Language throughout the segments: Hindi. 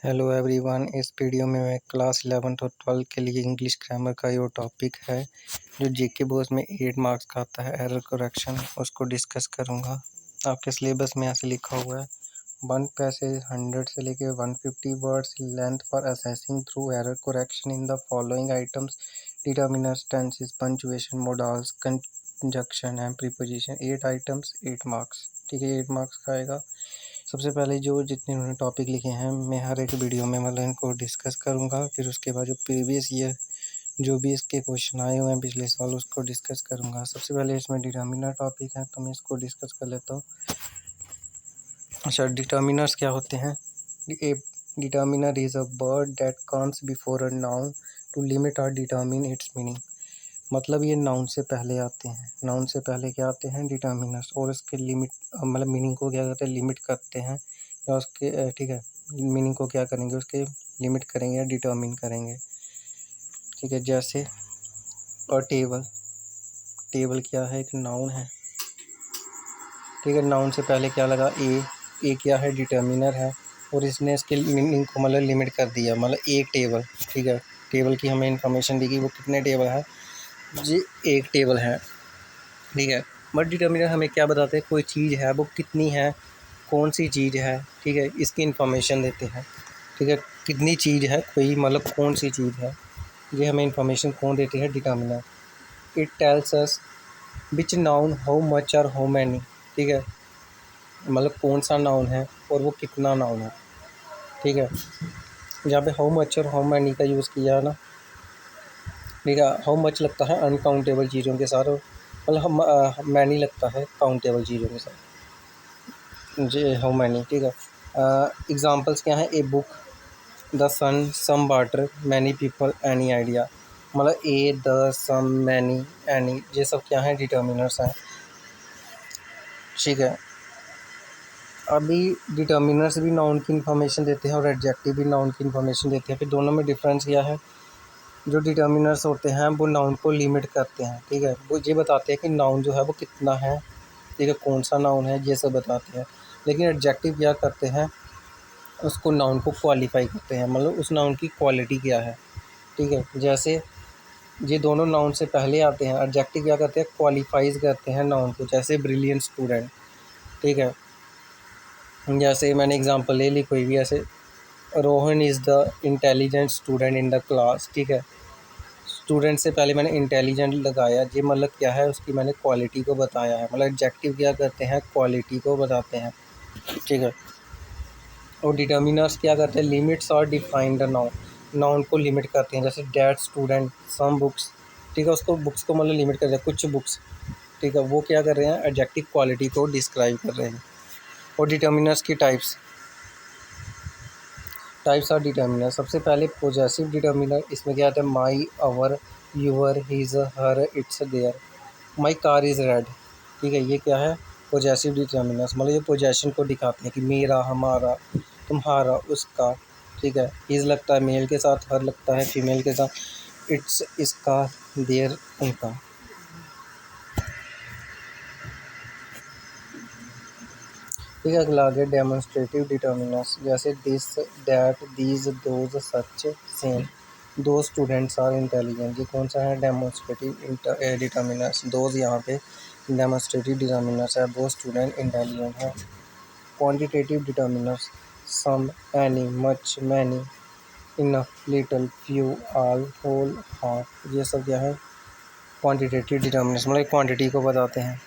Hello everyone. इस वीडियो में मैं क्लास 11th और 12th के लिए इंग्लिश ग्रामर का जो टॉपिक है जो जीके बोर्ड में 8 मार्क्स का आता है एरर करेक्शन, उसको डिस्कस करूंगा। आपके सिलेबस में ऐसे लिखा हुआ है, वन पैसेज 100 से लेके 150 words length for assessing through error correction in the following items determiners tenses punctuation modals conjunction and preposition. 8 items 8 marks. ठीक है, 8 मार्क्स का आएगा। सबसे पहले जो जितने उन्होंने टॉपिक लिखे हैं मैं हर एक वीडियो में मतलब इनको डिस्कस करूंगा। फिर उसके बाद जो प्रीवियस ईयर जो भी इसके क्वेश्चन आए हुए हैं पिछले साल उसको डिस्कस करूंगा। सबसे पहले इसमें डिटर्मिनर टॉपिक है तो मैं इसको डिस्कस कर लेता हूँ। अच्छा, डिटर्मिनर्स क्या होते हैं? A determiner is a word that comes before a noun to limit और डिटर्मिन इट्स मीनिंग। मतलब ये नाउन से पहले आते हैं। नाउन से पहले क्या आते हैं? डिटर्मिनर्स। और इसके लिमिट मतलब मीनिंग को क्या करते हैं? लिमिट करते हैं या उसके ठीक है, मीनिंग को क्या करेंगे? उसके लिमिट करेंगे या डिटर्मिन करेंगे। ठीक है, जैसे टेबल। टेबल क्या है? एक नाउन है। ठीक है, नाउन से पहले क्या लगा? ए क्या है? डिटर्मिनर है। और इसने इसके मीनिंग को मतलब लिमिट कर दिया, मतलब एक टेबल। ठीक है, टेबल की हमें इंफॉर्मेशन दी गई, वो कितने टेबल है जी? एक टेबल है। ठीक है, बट डिटर्मिनर हमें क्या बताते हैं? कोई चीज़ है, वो कितनी है, कौन सी चीज़ है। ठीक है, इसकी इंफॉर्मेशन देते हैं। ठीक है, कितनी चीज़ है, कोई मतलब कौन सी चीज़ है, ये हमें इंफॉर्मेशन कौन देती है? Determiner. It tells us which noun how much और हाउ मैनी। ठीक है, मतलब कौन सा नाउन है और वो कितना नाउन है। ठीक है, जहाँ पे हाउ मच और हाउ मैनी का यूज़ किया है ना। ठीक है, हाउ मच लगता है अनकाउंटेबल चीज़ों के साथ, मतलब हम मैनी लगता है काउंटेबल चीज़ों के साथ जी। How many. ठीक है, एग्जांपल्स क्या हैं? A book, the sun, some water, many people, any idea. मतलब a, the, some, many, any, ये सब क्या है? डिटर्मिनर्स हैं। ठीक है, अभी डिटर्मिनर्स भी नाउन की इन्फॉर्मेशन देते हैं और एडजेक्टिव भी नाउन की इन्फॉर्मेशन देते हैं। फिर दोनों में डिफरेंस क्या है? जो डिटर्मिनर्स होते हैं वो नाउन को लिमिट करते हैं। ठीक है, वो ये बताते हैं कि नाउन जो है वो कितना है। ठीक है, कौन सा नाउन है, ये सब बताते हैं। लेकिन एडजेक्टिव क्या करते हैं? उसको नाउन को क्वालिफाई करते हैं, मतलब उस नाउन की क्वालिटी क्या है। ठीक है, जैसे ये दोनों नाउन से पहले आते हैं। एडजेक्टिव क्या करते हैं? क्वालिफाइज करते हैं नाउन को। जैसे ब्रिलियंट स्टूडेंट। ठीक है, जैसे मैंने एग्जांपल ले ली कोई भी, ऐसे Rohan is the intelligent student in the class. ठीक है, स्टूडेंट से पहले मैंने इंटेलिजेंट लगाया, ये मतलब क्या है? उसकी मैंने क्वालिटी को बताया है। मतलब एडजेक्टिव क्या करते हैं? क्वालिटी को बताते हैं। ठीक है, और डिटर्मिनर्स क्या करते हैं? लिमिट्स और डिफाइन द नाउन। नाउन को लिमिट करते हैं। जैसे डैट स्टूडेंट, सम बुक्स। ठीक है, उसको बुक्स को मतलब लिमिट कर रहे हैं, कुछ बुक्स। ठीक है, वो क्या कर रहे हैं? एडजेक्टिव क्वालिटी को डिस्क्राइब कर रहे हैं। और डिटर्मिनर्स की टाइप्स ऑफ डिटर्मिनर। सबसे पहले पोजेसिव डिटर्मिनर। इसमें क्या आता है? My, our, your, his, her, its, their. My car is red. ठीक है, ये क्या है? Possessive determiners. मतलब ये पोजेशन को दिखाते हैं कि मेरा, हमारा, तुम्हारा, उसका। ठीक है, हिज लगता है मेल के साथ, हर लगता है फीमेल के साथ, इट्स इसका, देयर उनका। ठीक है, अगला आगे डेमोन्स्ट्रेटिव डिटर्मिनर्स। जैसे this, that, these, those, such, same. दो स्टूडेंट्स आर इंटेलिजेंट। ये कौन सा है? Demonstrative determiners. दोज यहाँ पे डेमोन्स्ट्रेटिव डिटर्मिनर्स है, वो स्टूडेंट इंटेलिजेंट है। Quantitative determiners. Some, any, much, many, enough, little, few, all, whole, half. ये सब क्या है? क्वांटिटेटिव डिटर्मिनर्स, मतलब क्वांटिटी को बताते हैं।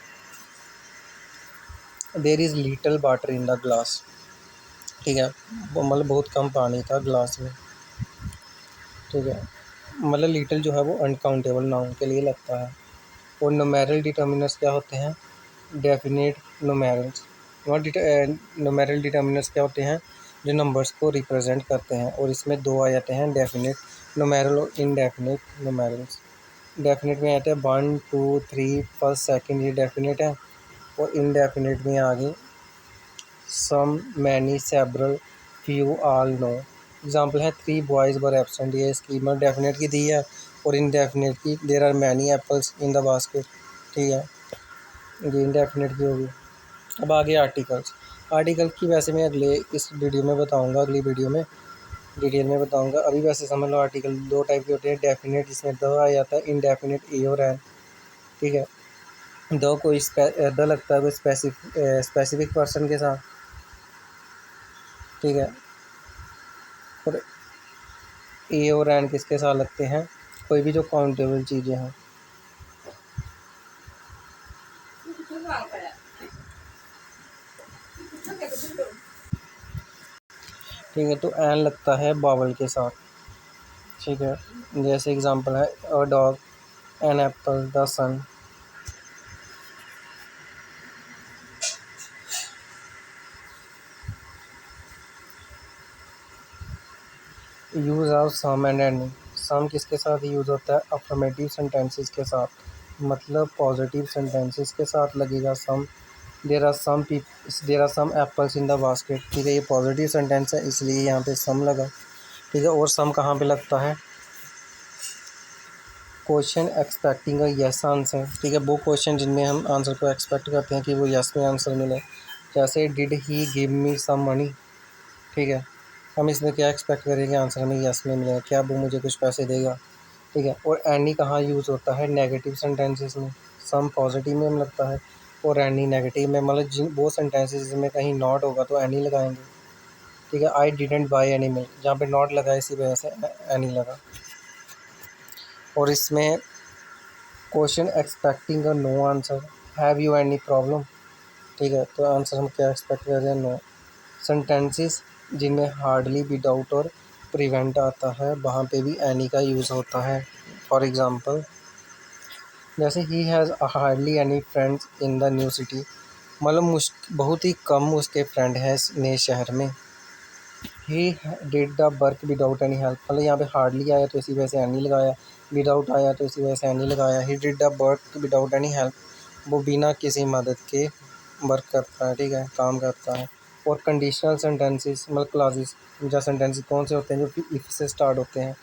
There is little water in the glass. ठीक है, मतलब बहुत कम पानी था ग्लास में। ठीक है, मतलब लिटिल जो है वो अनकाउंटेबल नाउन के लिए लगता है। और न्यूमेरल डिटर्मिनर्स क्या होते हैं? Definite numerals. न्यूमेरल डिटर्मिनर्स क्या होते हैं? जो नंबर्स को रिप्रेजेंट करते हैं। और इसमें दो आ जाते हैं, डेफिनेट न्यूमेरल और इनडेफिनेट न्यूमेरल्स। डेफिनेट में आते हैं 1, 2, 3, फर्स्ट, सेकंड, ये डेफिनेट है। और इनडेफिनेट में आगे some, many, several, few, all, no. Example है 3 बॉयज़ वर एबसेंट। ये इसकी मतलब डेफिनेट की दी है। और इनडेफिनेट की there are many apples in the basket. ठीक है, ये इनडेफिनेट की होगी। अब आगे आर्टिकल्स। आर्टिकल की वैसे मैं अगले इस वीडियो में बताऊंगा, अगली वीडियो में। डिटेल में बताऊंगा। अभी वैसे समझ लो आर्टिकल दो टाइप के होते हैं, डेफिनेट जिसमें द आ जाता है, इनडेफिनेट ए और एन। ठीक है, द कोई द लगता है कोई स्पेसिफिक पर्सन के साथ। ठीक है, और ए और एन किसके साथ लगते हैं, कोई भी जो काउंटेबल चीज़ें हैं। ठीक है, तो एन लगता है बावल के साथ। ठीक है, जैसे एग्जांपल है a dog, an apple, the sun. Use of some and any. Some किसके साथ यूज़ होता है, अफर्मेटिव सेंटेंसेस के साथ, मतलब पॉजिटिव सेंटेंसेस के साथ लगेगा some. There are some apples in the basket. ठीक है, ये पॉजिटिव सेंटेंस है इसलिए यहाँ पे सम लगा। ठीक है, और सम कहाँ पे लगता है, क्वेश्चन एक्सपेक्टिंग अ यस आंसर। ठीक है, वो क्वेश्चन जिनमें हम आंसर को एक्सपेक्ट करते हैं कि वो यस में आंसर मिले, जैसे did he give me some money. ठीक है, हम इसमें क्या एक्सपेक्ट करेंगे, आंसर हमें यस में मिलेगा, क्या वो मुझे कुछ पैसे देगा। ठीक है, और एनी कहाँ यूज़ होता है, नेगेटिव सेंटेंसेस में। सम पॉजिटिव में लगता है और एनी नेगेटिव में, मतलब जिन वो सेंटेंसेस जिसमें कहीं नॉट होगा तो एनी लगाएंगे। ठीक है, I didn't by any milk, जहाँ पे नॉट लगा इसी वजह से एनी लगा। और इसमें question expecting a no answer, have you any problem. ठीक है, तो आंसर हम क्या एक्सपेक्ट कर रहे हैं, नो। सेंटेंसेस जिनमें हार्डली, विदाउट और प्रिवेंट आता है, वहाँ पे भी एनी का यूज़ होता है। फॉर एग्ज़ाम्पल जैसे he has hardly any friends in the new city, मतलब बहुत ही कम उसके फ्रेंड हैं इस नए शहर में। He did the work without any help, मतलब यहाँ पे हार्डली आया तो इसी वजह से एनी लगाया, विदाउट आया तो इसी वजह से एनी लगाया। He did the work without any help, वो बिना किसी मदद के वर्क करता है। ठीक है, काम करता है। और कंडीशनल सेंटेंसेस मतलब क्लासेस या सेंटेंसेस कौन से होते हैं, जो कि इफ़ से स्टार्ट होते हैं।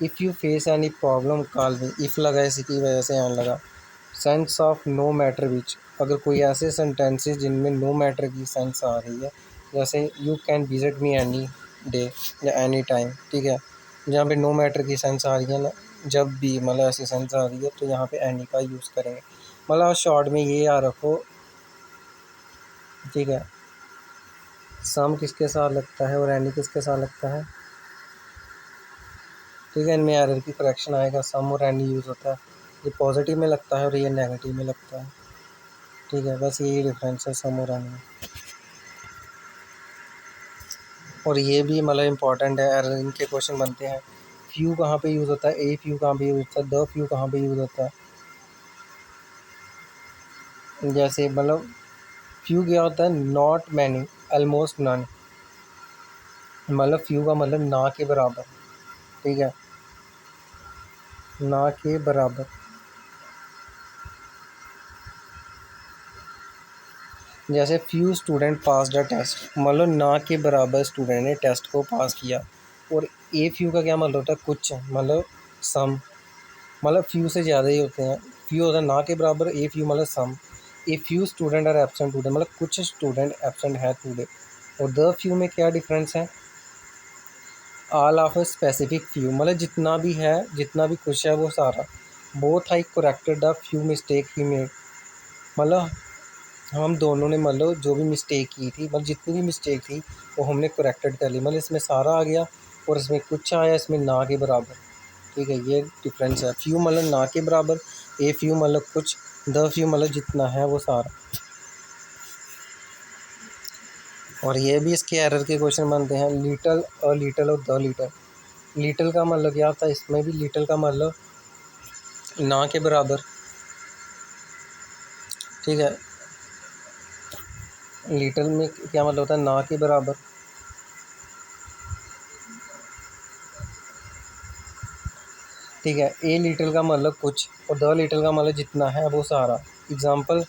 If you face any problem call me, if लगा इसी की वजह से एन लगा। Sense of no matter which, अगर कोई ऐसे सेंटेंसेस जिनमें नो मैटर की सेंस आ रही है, जैसे you can visit me any day या एनी टाइम। ठीक है, जहाँ पे नो मैटर की सेंस आ रही है ना, जब भी, मतलब ऐसी सेंस आ रही है तो यहाँ पे एनी का यूज़ करेंगे। मतलब शॉर्ट में ये याद रखो। ठीक है, सम किसके साथ लगता है और एनी किसके साथ लगता है। ठीक है, इनमें एरर की करेक्शन आएगा, सम और एनी यूज़ होता है, ये पॉजिटिव में लगता है और ये नेगेटिव में लगता है। ठीक है, बस यही डिफरेंस है सम और एनी में। और ये भी मतलब इंपॉर्टेंट है, एरर इनके क्वेश्चन बनते हैं। फ्यू कहाँ पे यूज़ होता है, ए फ्यू कहाँ पे यूज़ होता है, द फ्यू कहाँ पे यूज़ होता है। जैसे मतलब फ्यू क्या होता है, नॉट मैनी, ऑलमोस्ट नन, मतलब फ्यू का मतलब ना के बराबर। ठीक है, ना के बराबर। जैसे few student pass the test, मतलब ना के बराबर स्टूडेंट ने टेस्ट को पास किया। और ए फ्यू का क्या मतलब होता है, कुछ, मतलब सम, मतलब फ्यू से ज़्यादा ही होते हैं। फ्यू होता है ना के बराबर, ए फ्यू मतलब सम। A few student are absent today, मतलब कुछ स्टूडेंट एब्सेंट है टूडे। और द फ्यू में क्या डिफरेंस है, all of a specific few, मतलब जितना भी है, जितना भी कुछ है वो सारा। Both I corrected the few mistake he made, मतलब हम दोनों ने मतलब जो भी मिस्टेक की थी, मतलब जितनी भी मिस्टेक थी वो हमने करेक्टेड कर ली, मतलब इसमें सारा आ गया और इसमें कुछ आया, इसमें ना के बराबर। ठीक है, ये डिफरेंस है। फ्यू मतलब ना के बराबर, ए फ्यू मतलब कुछ, द फ्यू मतलब जितना है वो सारा। और ये भी इसके एरर के क्वेश्चन बनते हैं, लिटल, अ लिटल और द लिटल। लिटल का मतलब क्या होता है, इसमें भी लिटल का मतलब ना के बराबर। ठीक है, लिटल में क्या मतलब होता है, ना के बराबर। ठीक है, ए लिटल का मतलब कुछ और द लिटल का मतलब जितना है वो सारा। एग्जाम्पल,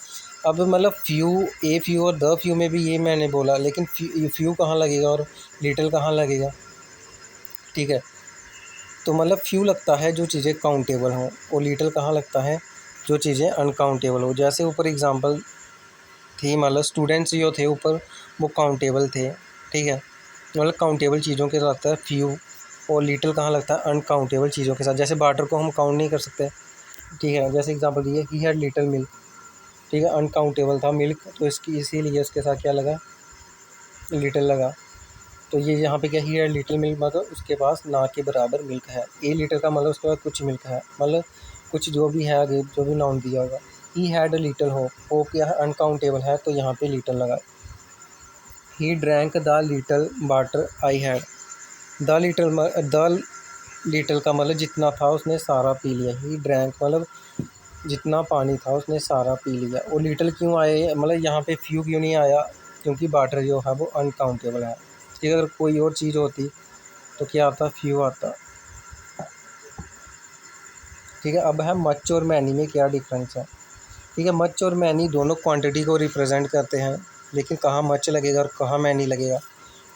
अब मतलब फ्यू, ए फ्यू और द फ्यू में भी ये मैंने बोला, लेकिन फ्यू कहाँ लगेगा और लिटल कहाँ लगेगा। ठीक है, तो मतलब फ्यू लगता है जो चीज़ें काउंटेबल हों, और लिटल कहाँ लगता है, जो चीज़ें अनकाउंटेबल हो। जैसे ऊपर एग्जांपल थी, मतलब स्टूडेंट्स जो थे ऊपर वो काउंटेबल थे। ठीक है, मतलब काउंटेबल चीज़ों के साथ आता है फ्यू, और लिटिल कहाँ लगता है अनकाउंटेबल चीज़ों के साथ। जैसे वाटर को हम काउंट नहीं कर सकते, ठीक है, जैसे एग्जांपल दिए ही हैड लिटिल मिल्क, ठीक है, अनकाउंटेबल था मिल्क, तो इसकी इसीलिए उसके साथ क्या लगा, लिटिल लगा। तो ये यहाँ पे क्या ही हैड लिटिल मिल्क, मतलब उसके पास ना के बराबर मिल्क है। ए लिटिल का मतलब उसके पास कुछ मिल्क है, मतलब कुछ जो भी है आगे जो भी नाउन दिया होगा। ही हैड अ लिटिल हो क्या है अनकाउंटेबल है, तो यहाँ पे लिटिल लगा। He drank the little water I had, the little का मतलब जितना था उसने सारा पी लिया। ही ड्रैंक मतलब जितना पानी था उसने सारा पी लिया। और लिटिल क्यों आए, मतलब यहाँ पे फ्यू क्यों नहीं आया, क्योंकि वाटर जो है वो अनकाउंटेबल है। ठीक है, अगर कोई और चीज़ होती तो क्या आता, फ्यू आता। ठीक है, अब है मच और मैनी में क्या डिफरेंस है। ठीक है, मच और मैनी दोनों क्वांटिटी को रिप्रेजेंट करते हैं, लेकिन कहाँ मच लगेगा और कहाँ मैनी लगेगा।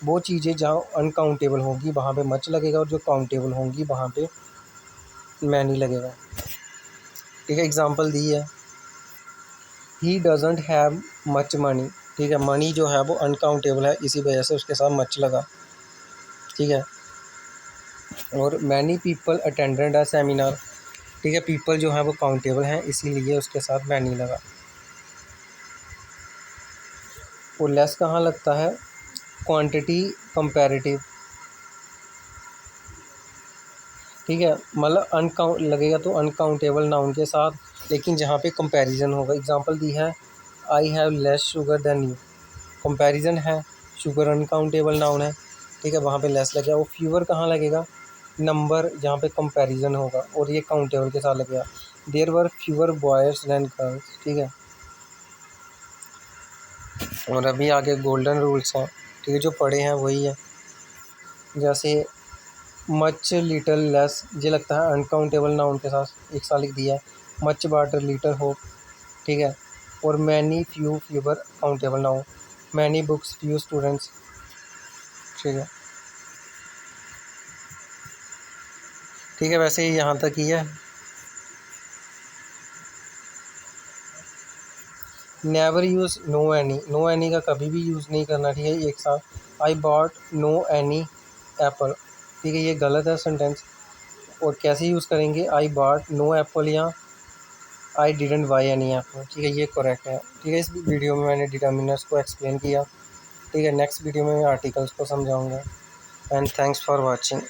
वो चीज़ें जहाँ अनकाउंटेबल होंगी वहाँ पे मच लगेगा, और जो काउंटेबल होंगी वहाँ पे मैनी लगेगा। ठीक है, एग्जांपल दी है, he doesn't have much money. ठीक है, मनी जो है वो अनकाउंटेबल है, इसी वजह से उसके साथ मच लगा। ठीक है, और many people attended a seminar. ठीक है, पीपल जो है वो काउंटेबल हैं, इसीलिए उसके साथ मैनी लगा। और लेस कहाँ लगता है, क्वांटिटी कंपैरेटिव। ठीक है, मतलब अनकाउंट लगेगा तो अनकाउंटेबल नाउन के साथ, लेकिन जहाँ पे कंपैरिजन होगा। एग्जांपल दी है, I have less sugar than you, comparison है, शुगर अनकाउंटेबल नाउन है। ठीक है, वहाँ पे लेस लगेगा। वो फीवर कहाँ लगेगा, नंबर जहाँ पे कंपैरिजन होगा, और ये काउंटेबल के साथ लगेगा। There were fewer boys than girls. ठीक है, और अभी आगे गोल्डन रूल्स हैं। ठीक है, जो पढ़े हैं वही है। जैसे मच लिटल लेस, ये लगता है अनकाउंटेबल नाउन के साथ, एक साथ लिख दिया है। Much water little hope. ठीक है, और many few fever countable noun. Many books few students. ठीक है, ठीक है, वैसे ही यहाँ तक ही है। Never use no any, no any का कभी भी यूज़ नहीं करना। ठीक है, एक साथ। I bought no any apple. ठीक है, ये गलत है सेंटेंस। और कैसे यूज़ करेंगे, आई बॉट नो एप्पल या I didn't by any apple. ठीक है, ये करेक्ट है। ठीक है, इस वीडियो में मैंने डिटर्मिनर्स को एक्सप्लेन किया। ठीक है, नेक्स्ट वीडियो में मैं आर्टिकल्स को समझाऊंगा। And thanks for watching.